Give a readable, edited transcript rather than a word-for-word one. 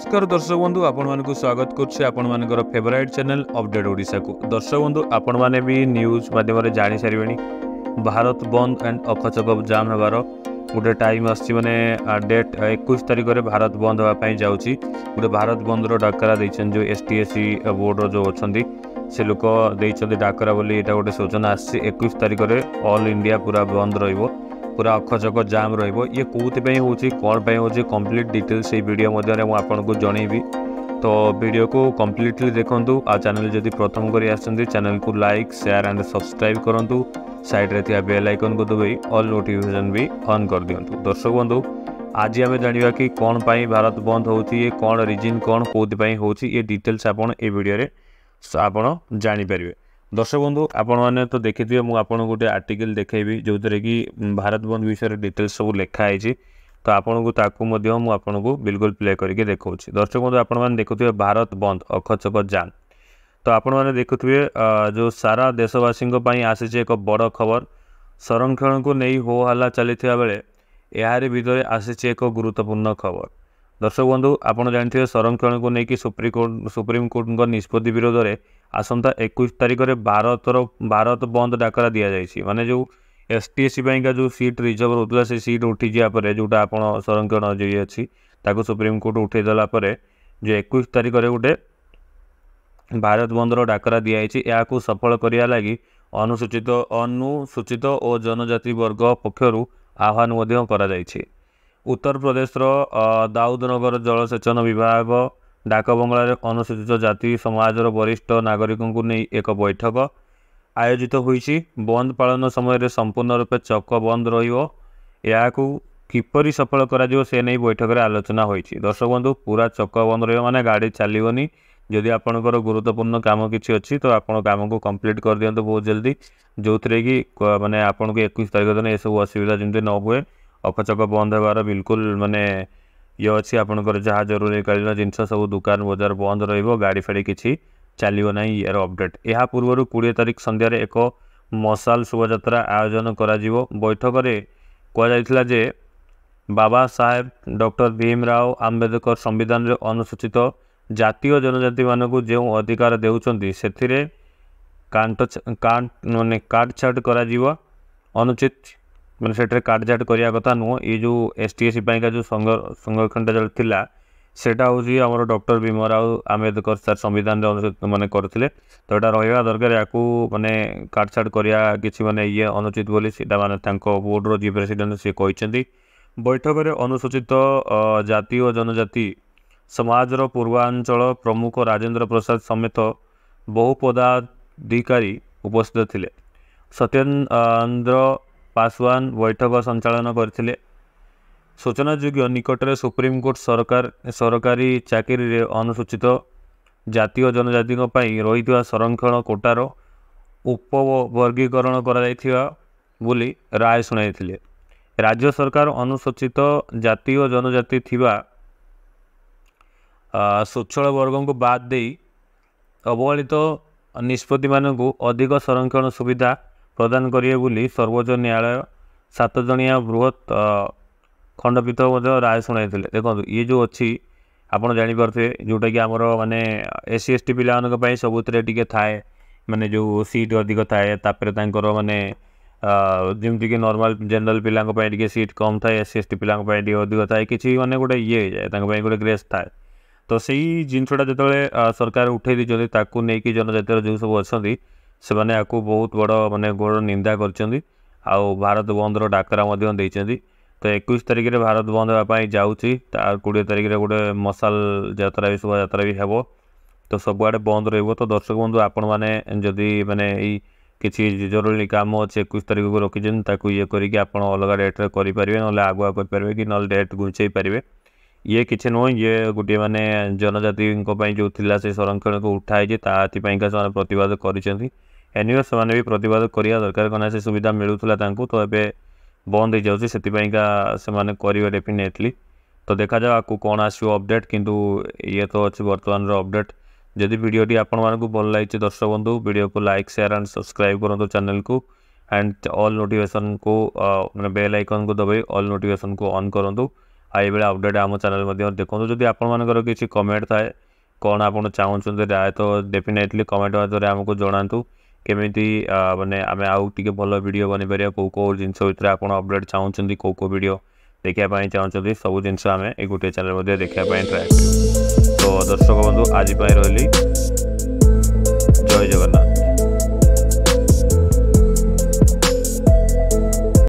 नमस्कार दर्शक बंधु आपण मानक स्वागत करुच्छे आपण मानकर फेवरेट चैनल अपडेट ओडिशा को। दर्शक बंधु आपण माने भी न्यूज माध्यम जानी सारे भारत बंद एंड अखचक जाम होबार गोटे टाइम आसी माने डेट 21 तारिख में भारत बंद होगा जाऊँगी। गोटे भारत बंद डाकरा देछन जो एसटीएससी बोर्ड जो अच्छा से लोक देछन डाकरा बोली एटा गोटे सूचना आसी 21 तारिख में ऑल इंडिया पूरा बंद रहिबो, पूरा अखचक जाम रहिबो। ये कोउथि होची कोन पई होची कंप्लीट डिटेल्स से वीडियो मध्य मु आपनको जणेबी। तो वीडियो को कंप्लीटली देखंतु। आ चैनल जदि प्रथम करी आछंती चैनल को लाइक शेयर एंड सब्सक्राइब करंतु। साइड रे थिया बेल आइकन को दबाई ऑल नोटिफिकेशन भी ऑन कर दियंतु। दर्शक बंधु आज आम जानिबा कि कोन पई भारत बंद होची, ये कोन रीजन कोन कोउथि पई होची, ये डिटेल्स आपण ए वीडियो रे आपण जानि परिबे। दर्शक बंधु आपण मैंने तो देखिए मुझे गोटे आर्टिकल देखी जो थे कि भारत बंद विषय डिटेल्स सब लिखाई। तो आपन को बिल्कुल प्ले करके देखा। दर्शक बंधु आपण मैंने देखुए भारत बंद अखचक जाम। तो आपण मैंने देखुए जो सारा देशवासी आसी एक बड़ खबर। संरक्षण को नहीं हो हल्ला चली बेले यार भितर आसी एक गुरुत्वपूर्ण खबर। दर्शक बंधु आपड़ जानते संरक्षण को लेकिन सुप्रीम कोर्ट निष्पत्ति विरोध में आसंता 21 तारिख में भारत बंद डाकरा दि जाए। माने जो एसटीएससी का जो सीट रिजर्व होता से सीट उठी जापर जोटा आप संरक्षण जो अच्छी ताको सुप्रीम कोर्ट उठेदेला जो 21 तारिख में गोटे भारत बंद डाकरा दि जाए। को सफल करने लगी अनुसूचित और जनजाति वर्ग पक्षर आह्वान करा उत्तर प्रदेश दाऊदनगर जलसेचन विभाग डाक बंगला अनुसूचित जाति समाज वरिष्ठ नागरिकों को नहीं एक बैठक आयोजित होईछि। बंद पालन समय संपूर्ण रूपे चक बंद रही किपरि सफल करा से नहीं बैठक में आलोचना होईछि। दर्शक बंधु पूरा चक बंद रही माने गाड़ी चलनी। जदि आपंकर गुरुत्वपूर्ण काम किसी अच्छी तो आप काम को कंप्लीट कर दिंतु बहुत जल्दी, जो थे कि माने आपन को 21 तारिख दिन ये सब असुविधा जमी न हुए। अखचक बंद होबार बिल्कुल माने ये अच्छी आपंकर जहाँ जरूरीकालीन जिनस सब दुकान बजार बंद रहिबो, गाड़ी फाड़ी किसी चलो ना। यार अपडेट या पूर्व 20 तारिख संध्यार एक मशाल शोभायात्रा आयोजन करा जिवो। बैठक में कहुला जे बाबा साहेब डॉक्टर भीमराव आंबेडकर संविधान में अनुसूचित जाति और जनजाति मानक जो अधिकार देउछंती से काटछाट करा जिवो। अनुचित मैंने से काटछाट करने कथा नुह। ये जो एसटीएससी का जो संरक्षण चलता सेटा हूँ आम डॉक्टर भीमराव आंबेडकर सर संविधान माने करते। तो यहाँ रहा दरकार या माने काटछाट करिया किसी माने ये अनुचित बोली सीधा माने बोर्डर जी प्रेसिडेंट सी कहते। बैठक में अनुसूचित जाति और जनजाति समाजर पूर्वांचल प्रमुख राजेंद्र प्रसाद समेत बहु पदाधिकारी उपस्थित थे। सत्येंद्र पासवान बैठक संचालन करथिले। सूचनायोग्य निकट में सुप्रीम कोर्ट सरकारी चाकरी रे अनुसूचित जाति और जनजाति रही संरक्षण कोटार उपवर्गीकरण बोली राय शुणाई। राज्य सरकार अनुसूचित जाति और जनजाति थिबा स्वच्छल वर्ग को बाद दे अवहेलित निष्पत्ति मानक अधिक संरक्षण सुविधा प्रदान करिए बोली सर्वोच्च न्यायालय 7 जणिया बृहत खंडपीठ राय शुणाई। देखो ये जो अच्छी आपड़ जापे जोटा कि आमर माने एससी एसटी पिला सबुत थाए माने जो सीट अधिक थाए माने जमती कि नॉर्मल जनरल पिला सीट कम थाए, एससी एसटी पिला अधिक थाए कि माने गोटे ये जाए गोटे ग्रेस थाए। तो सही जिनसटा जो सरकार उठे दी ताकू नहीं जनजातिर जो सब अच्छा से मैंने आपको बहुत बड़ माने गोड़ निंदा कर भारत बंद डाकरा देती। तो 21 तारिख में भारत बंद होगापाई जाऊँगी। 20 तारिख में गोटे मशाल यात्रा भी शोभा यात्रा भी हे। तो सबुआड़े बंद रही। तो दर्शक बंधु आपण मैंने जदि माने किसी जरूरी काम अच्छे 21 तारिख को रखी ताकू ये करके अलग डेट्रे करेंगे ना आगुआ करेंगे कि ना डेट घुंचई पारे। ये किसी नुह, ये गोटे माने जनजाति जो थिला से संरक्षण को उठाई तापाई से प्रतिवाद कर एनिवे से भी प्रतिवाद करिया दरकार कहना से सुविधा मिलूला। तो ये बंद हो जाऊँगी से करेंगे डेफिनेटली। तो देखा जाओ आपको कौन आसो अपडेट, किंतु ये तो अच्छे बर्तमान अपडेट। जदि वीडियोटी आपण मानक भल लगी दर्शक बंधु वीडियो को लाइक शेयर एंड सब्सक्राइब करूँ चैनल को एंड ऑल नोटिफिकेशन को बेल आइकन को दबाई ऑल नोटिफिकेशन को ऑन करूँ आई भाई अपडेट आम चैनल देखो जदि आपर किसी कमेंट थाए कौन आप चाहते राय तो डेफिनेटली कमेंट माध्यम आमको जनातु केमी माने आम आउ टे भल वीडियो बन पार कौ जिनस भितर आप अपडेट चाहते कौ वीडियो देखापी चाहते सब जिनस आम ये गोटे चैनल देखापी ट्राए करूँ। तो दर्शक बंधु आज रही जय जगन्नाथ।